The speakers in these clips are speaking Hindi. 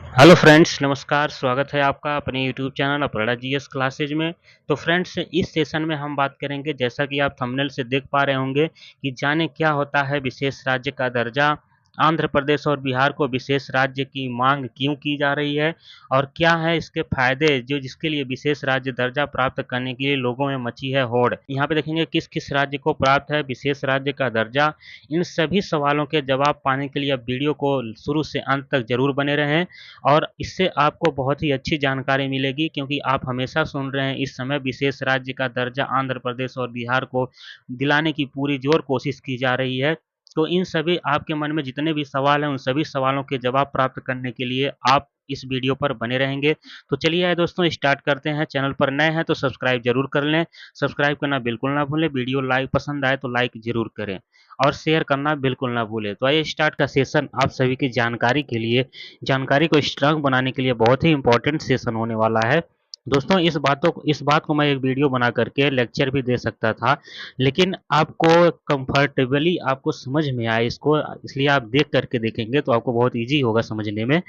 हेलो फ्रेंड्स, नमस्कार। स्वागत है आपका अपने यूट्यूब चैनल अपराडा जीएस क्लासेज में। तो फ्रेंड्स, इस सेशन में हम बात करेंगे, जैसा कि आप थंबनेल से देख पा रहे होंगे, कि जाने क्या होता है विशेष राज्य का दर्जा। आंध्र प्रदेश और बिहार को विशेष राज्य की मांग क्यों की जा रही है और क्या है इसके फायदे, जो जिसके लिए विशेष राज्य दर्जा प्राप्त करने के लिए लोगों में मची है होड़। यहाँ पे देखेंगे किस किस राज्य को प्राप्त है विशेष राज्य का दर्जा। इन सभी सवालों के जवाब पाने के लिए आप वीडियो को शुरू से अंत तक जरूर बने रहें और इससे आपको बहुत ही अच्छी जानकारी मिलेगी, क्योंकि आप हमेशा सुन रहे हैं इस समय विशेष राज्य का दर्जा आंध्र प्रदेश और बिहार को दिलाने की पूरी जोर कोशिश की जा रही है। तो इन सभी आपके मन में जितने भी सवाल हैं उन सभी सवालों के जवाब प्राप्त करने के लिए आप इस वीडियो पर बने रहेंगे। तो चलिए आए दोस्तों, स्टार्ट करते हैं। चैनल पर नए हैं तो सब्सक्राइब जरूर कर लें। सब्सक्राइब करना बिल्कुल ना भूलें। वीडियो लाइक पसंद आए तो लाइक जरूर करें और शेयर करना बिल्कुल ना भूलें। तो आइए स्टार्ट का सेशन आप सभी की जानकारी के लिए, जानकारी को स्ट्रांग बनाने के लिए बहुत ही इंपॉर्टेंट सेशन होने वाला है। दोस्तों, इस बात को मैं एक वीडियो बना करके लेक्चर भी दे सकता था, लेकिन आपको कंफर्टेबली आपको समझ में आए इसको, इसलिए आप देख करके देखेंगे तो आपको बहुत इजी होगा समझने में।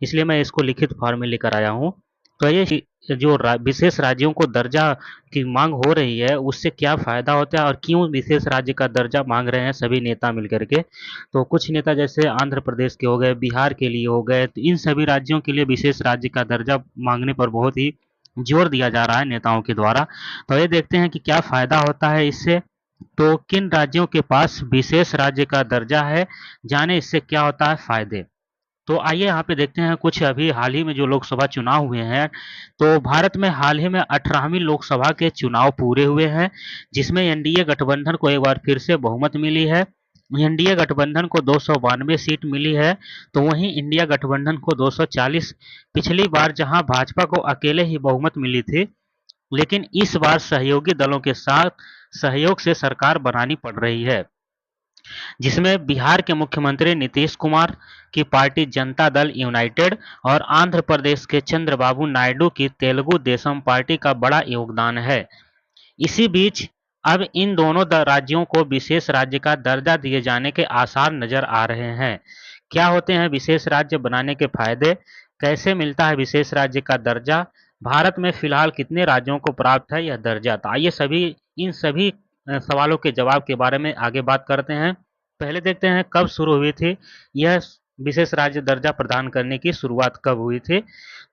इसलिए मैं इसको लिखित फॉर्म में लेकर आया हूँ। तो ये जो विशेष राज्यों को दर्जा की मांग हो रही है उससे क्या फायदा होता है और क्यों विशेष राज्य का दर्जा मांग रहे हैं सभी नेता मिलकर के। तो कुछ नेता जैसे आंध्र प्रदेश के हो गए, बिहार के लिए हो गए, तो इन सभी राज्यों के लिए विशेष राज्य का दर्जा मांगने पर बहुत ही जोर दिया जा रहा है नेताओं के द्वारा। तो ये देखते हैं कि क्या फायदा होता है इससे। तो किन राज्यों के पास विशेष राज्य का दर्जा है, जाने इससे क्या होता है फायदे। तो आइए यहाँ पे देखते हैं कुछ अभी हाल ही में जो लोकसभा चुनाव हुए हैं। तो भारत में हाल ही में 18वीं लोकसभा के चुनाव पूरे हुए हैं, जिसमें एनडीए गठबंधन को एक बार फिर से बहुमत मिली है। एनडीए गठबंधन को 292 सीट मिली है, तो वहीं इंडिया गठबंधन को 240। पिछली बार जहां भाजपा को अकेले ही बहुमत मिली थी, लेकिन इस बार सहयोगी दलों के साथ सहयोग से सरकार बनानी पड़ रही है, जिसमें बिहार के मुख्यमंत्री नीतीश कुमार की पार्टी जनता दल यूनाइटेड और आंध्र प्रदेश के चंद्रबाबू नायडू की तेलुगु देशम पार्टी का बड़ा योगदान है। इसी बीच अब इन दोनों राज्यों को विशेष राज्य का दर्जा दिए जाने के आसार नजर आ रहे हैं। क्या होते हैं विशेष राज्य बनाने के फायदे, कैसे मिलता है विशेष राज्य का दर्जा, भारत में फिलहाल कितने राज्यों को प्राप्त है यह दर्जा। तो आइए इन सभी सवालों के जवाब के बारे में आगे बात करते हैं। पहले देखते हैं कब शुरू हुई थी यह विशेष राज्य दर्जा प्रदान करने की शुरुआत कब हुई थी।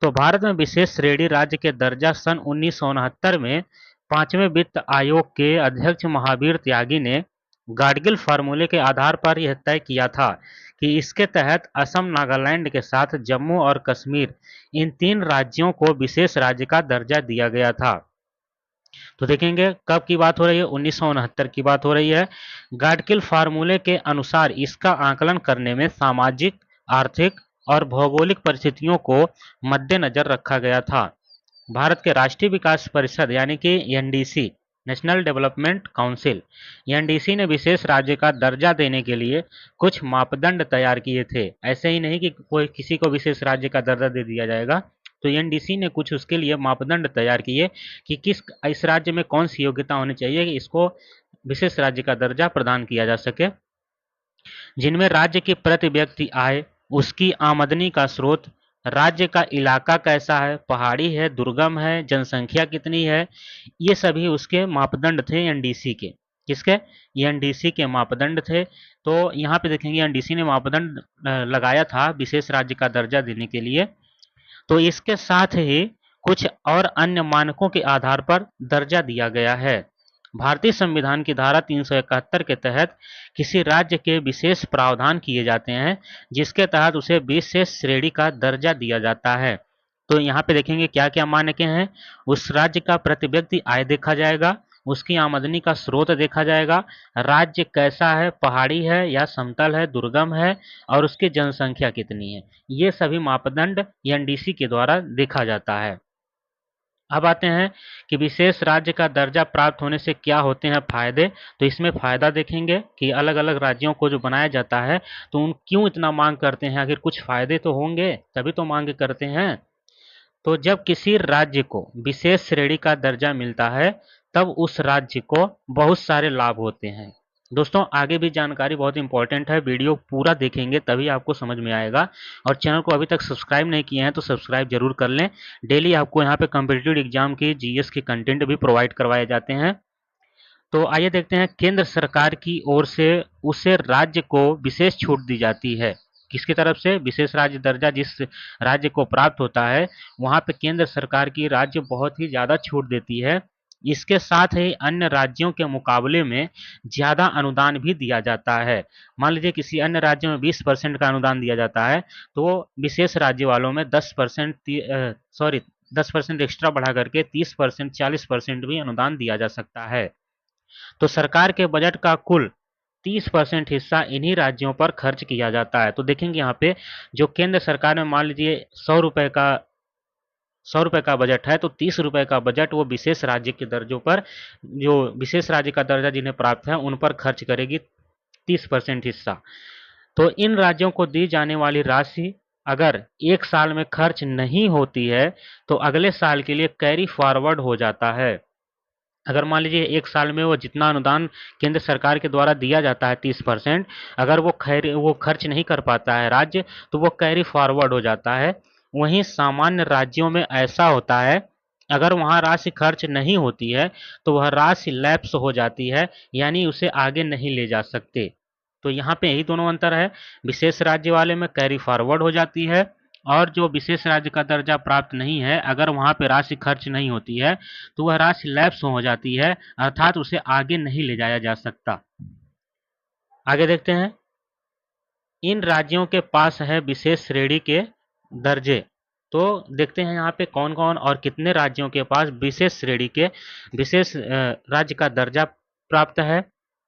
तो भारत में विशेष श्रेणी राज्य के दर्जा सन 1969 में पांचवें वित्त आयोग के अध्यक्ष महावीर त्यागी ने गाडगिल फार्मूले के आधार पर यह तय किया था कि इसके तहत असम, नागालैंड के साथ जम्मू और कश्मीर, इन तीन राज्यों को विशेष राज्य का दर्जा दिया गया था। तो देखेंगे कब की बात हो रही है, 1969 की बात हो रही है। गाडगिल फार्मूले के अनुसार इसका आकलन करने में सामाजिक, आर्थिक और भौगोलिक परिस्थितियों को मद्देनजर रखा गया था। भारत के राष्ट्रीय विकास परिषद यानी कि NDC, national development council, NDC ने विशेष राज्य का दर्जा देने के लिए कुछ मापदंड तैयार किए थे। ऐसे ही नहीं कि कोई किसी को विशेष राज्य का दर्जा दे दिया जाएगा। तो एनडीसी ने कुछ उसके लिए मापदंड तैयार किए कि किस इस राज्य में कौन सी योग्यता होनी चाहिए कि इसको विशेष राज्य का दर्जा प्रदान किया जा सके, जिनमें राज्य की प्रति व्यक्ति आय, उसकी आमदनी का स्रोत, राज्य का इलाका कैसा है, पहाड़ी है, दुर्गम है, जनसंख्या कितनी है, ये सभी उसके मापदंड थे एनडीसी के। किसके? एनडीसी के मापदंड थे। तो यहाँ पे देखेंगे एनडीसी ने मापदंड लगाया था विशेष राज्य का दर्जा देने के लिए। तो इसके साथ ही कुछ और अन्य मानकों के आधार पर दर्जा दिया गया है। भारतीय संविधान की धारा 371 के तहत किसी राज्य के विशेष प्रावधान किए जाते हैं, जिसके तहत उसे विशेष श्रेणी का दर्जा दिया जाता है। तो यहाँ पे देखेंगे क्या क्या मानक हैं। उस राज्य का प्रति व्यक्ति आय देखा जाएगा, उसकी आमदनी का स्रोत देखा जाएगा, राज्य कैसा है, पहाड़ी है या समतल है, दुर्गम है, और उसकी जनसंख्या कितनी है। ये सभी मापदंड एनडीसी के द्वारा देखा जाता है। अब आते हैं कि विशेष राज्य का दर्जा प्राप्त होने से क्या होते हैं फायदे। तो इसमें फायदा देखेंगे कि अलग अलग राज्यों को जो बनाया जाता है तो उन क्यों इतना मांग करते हैं, आखिर कुछ फायदे तो होंगे तभी तो मांग करते हैं। तो जब किसी राज्य को विशेष श्रेणी का दर्जा मिलता है तब उस राज्य को बहुत सारे लाभ होते हैं। दोस्तों आगे भी जानकारी बहुत इंपॉर्टेंट है, वीडियो पूरा देखेंगे तभी आपको समझ में आएगा। और चैनल को अभी तक सब्सक्राइब नहीं किए हैं तो सब्सक्राइब जरूर कर लें। डेली आपको यहाँ पे कॉम्पिटिटिव एग्जाम की जीएस के कंटेंट भी प्रोवाइड करवाए जाते हैं। तो आइए देखते हैं, केंद्र सरकार की ओर से उसे राज्य को विशेष छूट दी जाती है। किसकी तरफ से? विशेष राज्य दर्जा जिस राज्य को प्राप्त होता है वहां पे केंद्र सरकार की राज्य बहुत ही ज्यादा छूट देती है। इसके साथ ही अन्य राज्यों के मुकाबले में ज्यादा अनुदान भी दिया जाता है। मान लीजिए किसी अन्य राज्य में 20% का अनुदान दिया जाता है, तो विशेष राज्य वालों में 10% 10% एक्स्ट्रा बढ़ा करके 30% 40% भी अनुदान दिया जा सकता है। तो सरकार के बजट का कुल 30% हिस्सा इन्हीं राज्यों पर खर्च किया जाता है। तो देखेंगे यहाँ पे जो केंद्र सरकार में मान लीजिए 100 रुपए का बजट है, तो 30 रुपए का बजट वो विशेष राज्य के दर्जों पर, जो विशेष राज्य का दर्जा जिन्हें प्राप्त है उन पर खर्च करेगी 30% हिस्सा। तो इन राज्यों को दी जाने वाली राशि अगर एक साल में खर्च नहीं होती है तो अगले साल के लिए कैरी फॉरवर्ड हो जाता है। अगर मान लीजिए एक साल में वो जितना अनुदान केंद्र सरकार के द्वारा दिया जाता है 30%, अगर वो खर्च नहीं कर पाता है राज्य, तो वो कैरी फॉरवर्ड हो जाता है। वहीं सामान्य राज्यों में ऐसा होता है, अगर वहाँ राशि खर्च नहीं होती है तो वह राशि लैप्स हो जाती है, यानी उसे आगे नहीं ले जा सकते। तो यहाँ पे यही दोनों अंतर है, विशेष राज्य वाले में कैरी फॉरवर्ड हो जाती है, और जो विशेष राज्य का दर्जा प्राप्त नहीं है अगर वहाँ पे राशि खर्च नहीं होती है तो वह राशि लैप्स हो जाती है, अर्थात उसे आगे नहीं ले जाया जा सकता। आगे देखते हैं, इन राज्यों के पास है विशेष श्रेणी के दर्जे। तो देखते हैं यहाँ पे कौन कौन और कितने राज्यों के पास विशेष श्रेणी के विशेष राज्य का दर्जा प्राप्त है।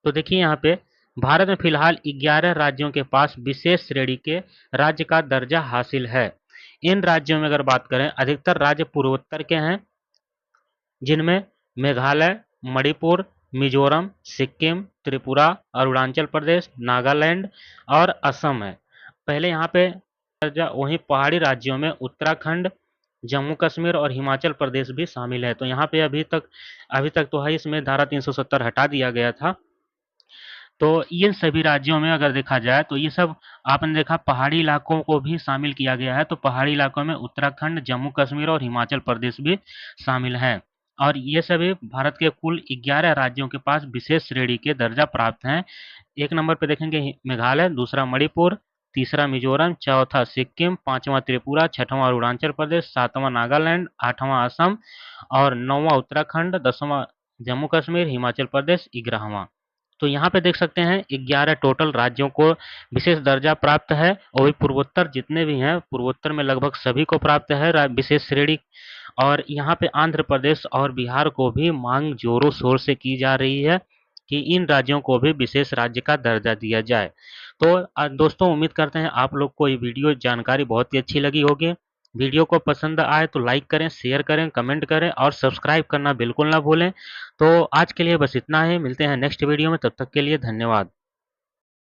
तो देखिए यहाँ पे भारत में फिलहाल 11 राज्यों के पास विशेष श्रेणी के राज्य का दर्जा हासिल है। इन राज्यों में अगर बात करें, अधिकतर राज्य पूर्वोत्तर के हैं, जिनमें मेघालय, मणिपुर, मिजोरम, सिक्किम, त्रिपुरा, अरुणाचल प्रदेश, नागालैंड और असम है। पहले यहाँ पे वहीं पहाड़ी राज्यों में उत्तराखंड, जम्मू कश्मीर और हिमाचल प्रदेश भी शामिल है। तो यहाँ पे अभी तक तो है, इसमें धारा 370 हटा दिया गया था। तो इन सभी राज्यों में अगर देखा जाए तो ये सब आपने देखा पहाड़ी इलाकों को भी शामिल किया गया है। तो पहाड़ी इलाकों में उत्तराखंड, जम्मू कश्मीर और हिमाचल प्रदेश भी शामिल हैं। और ये सभी भारत के कुल 11 राज्यों के पास विशेष श्रेणी के दर्जा प्राप्त हैं। एक नंबर पे देखेंगे मेघालय, दूसरा मणिपुर, तीसरा मिजोरम, चौथा सिक्किम, पांचवा त्रिपुरा, छठवां अरुणाचल प्रदेश, सातवां नागालैंड, आठवां असम और नौवां उत्तराखंड, 10वां जम्मू कश्मीर, हिमाचल प्रदेश 11वां। तो यहाँ पे देख सकते हैं 11 टोटल राज्यों को विशेष दर्जा प्राप्त है, और भी पूर्वोत्तर जितने भी हैं, पूर्वोत्तर में लगभग सभी को प्राप्त है विशेष श्रेणी। और यहाँ पे आंध्र प्रदेश और बिहार को भी मांग जोरों शोर से की जा रही है कि इन राज्यों को भी विशेष राज्य का दर्जा दिया जाए। तो दोस्तों उम्मीद करते हैं आप लोग को ये वीडियो जानकारी बहुत ही अच्छी लगी होगी। वीडियो को पसंद आए तो लाइक करें, शेयर करें, कमेंट करें और सब्सक्राइब करना बिल्कुल ना भूलें। तो आज के लिए बस इतना ही, मिलते हैं नेक्स्ट वीडियो में, तब तक के लिए धन्यवाद।